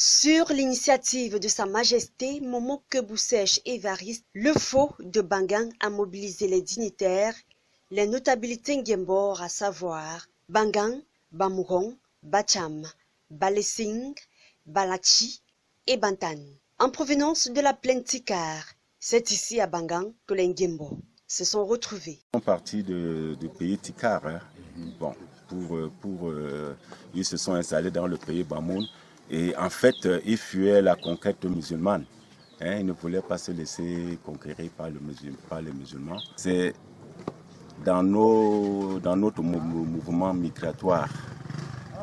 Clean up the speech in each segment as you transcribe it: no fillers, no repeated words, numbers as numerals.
Sur l'initiative de Sa Majesté Momo Keboussèche Évariste, le Faux de Bangang a mobilisé les dignitaires, les notabilités Nguembor, à savoir Bangang, Bamouron, Bacham, Balesing, Balachi et Bantan, en provenance de la plaine Tikar. C'est ici à Bangang que les Nguembor se sont retrouvés. Ils sont partis du pays Tikar. Bon, ils se sont installés dans le pays Bamoun. Et en fait, ils fuyaient la conquête musulmane. Ils ne voulaient pas se laisser conquérir par les musulmans. C'est dans notre mouvement migratoire,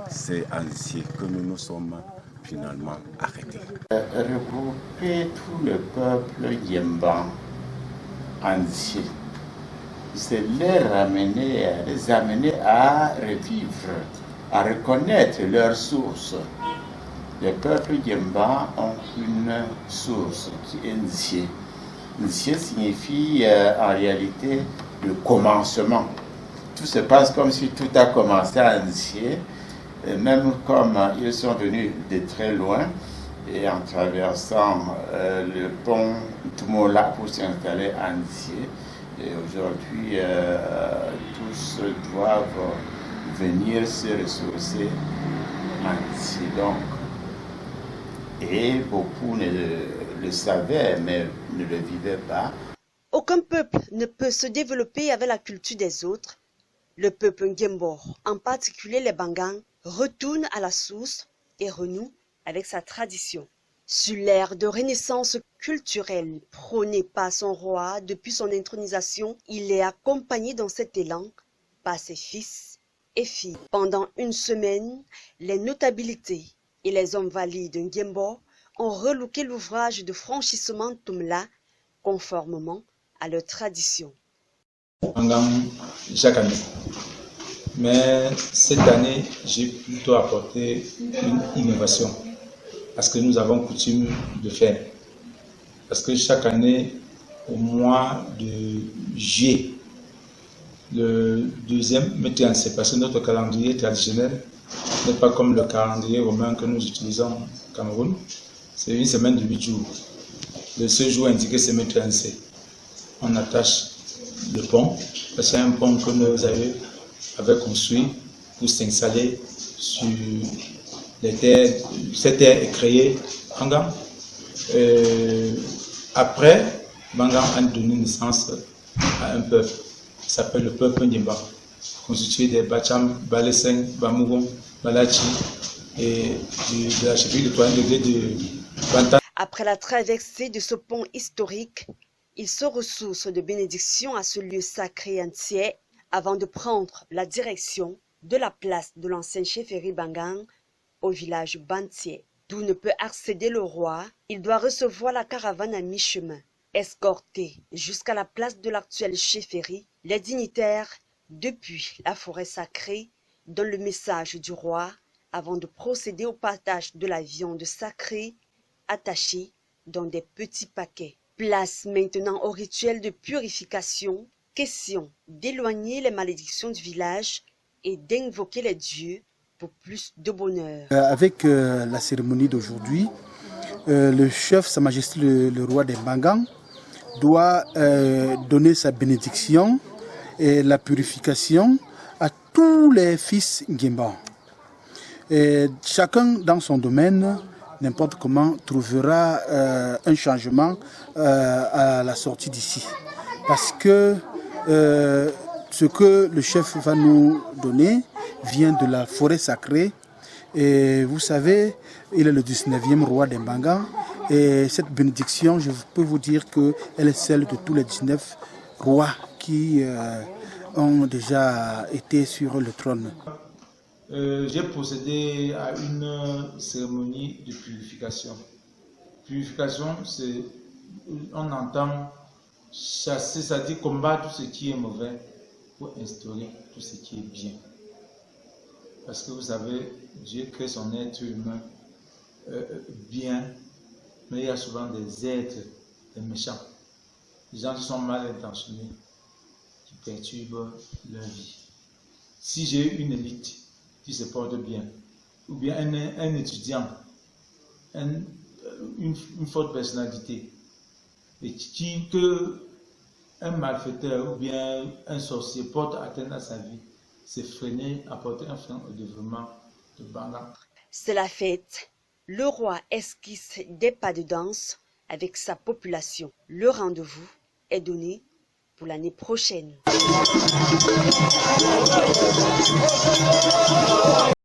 c'est ainsi que nous nous sommes finalement arrêtés. Regrouper tout le peuple yemban entier, c'est les amener à revivre, à reconnaître leurs sources. Les peuples yemban ont une source qui est Nsié. Nsié signifie en réalité le commencement. Tout se passe comme si tout a commencé à Nsié, même comme ils sont venus de très loin et en traversant le pont Tumola pour s'installer à Nsié. Et aujourd'hui, tous doivent venir se ressourcer à Nsié. Donc, et beaucoup ne le savaient, mais ne le vivaient pas. Aucun peuple ne peut se développer avec la culture des autres. Le peuple Nguembor, en particulier les Bangang, retourne à la source et renoue avec sa tradition. Sur l'ère de renaissance culturelle prônée par son roi depuis son intronisation, il est accompagné dans cet élan par ses fils et filles. Pendant une semaine, les notabilités et les hommes valides Nguembor ont relooké l'ouvrage de franchissement Tumla conformément à leur tradition. Chaque année. Mais cette année, j'ai plutôt apporté une innovation à ce que nous avons coutume de faire. Parce que chaque année, au mois de juillet, le deuxième météancé, parce que notre calendrier traditionnel n'est pas comme le calendrier romain que nous utilisons au Cameroun. C'est une semaine de 8 jours. Le seul jour indiqué, c'est météancé. On attache le pont, parce qu'il y a un pont que nos aïeux avaient construit pour s'installer sur les terres. Cette terre est créée Bangang. Après, Bangang a donné naissance à un peuple qui s'appelle le peuple Ndiemba, constitué des Bacham, Baleseng, Bamouron, Balachi et de la chefferie de 3 degrés de Bantan. Après la traversée de ce pont historique, il se ressource de bénédiction à ce lieu sacré entier avant de prendre la direction de la place de l'ancien chefferie Bangang au village Bantier, d'où ne peut accéder le roi. Il doit recevoir la caravane à mi-chemin. Escortés jusqu'à la place de l'actuelle chefferie, les dignitaires, depuis la forêt sacrée, donnent le message du roi avant de procéder au partage de la viande sacrée attachée dans des petits paquets. Place maintenant au rituel de purification, question d'éloigner les malédictions du village et d'invoquer les dieux pour plus de bonheur. Avec la cérémonie d'aujourd'hui, le chef, Sa Majesté le roi des Bangang, doit donner sa bénédiction et la purification à tous les fils Nguemban. Chacun dans son domaine, n'importe comment, trouvera un changement à la sortie d'ici. Parce que ce que le chef va nous donner vient de la forêt sacrée. Et vous savez, il est le 19e roi des Bangang. Et cette bénédiction, je peux vous dire qu'elle est celle de tous les 19 rois qui ont déjà été sur le trône. J'ai procédé à une cérémonie de purification. Purification, c'est, on entend chasser, c'est-à-dire combattre tout ce qui est mauvais pour instaurer tout ce qui est bien. Parce que vous savez, Dieu crée son être humain bien, mais il y a souvent des êtres, des méchants, des gens qui sont mal intentionnés, qui perturbent leur vie. Si j'ai une élite qui se porte bien, ou bien un étudiant une forte personnalité. Et dire qu'un malfaiteur ou bien un sorcier porte atteinte à sa vie, c'est freiner, apporter un frein au développement de Banga. C'est la fête. Le roi esquisse des pas de danse avec sa population. Le rendez-vous est donné pour l'année prochaine.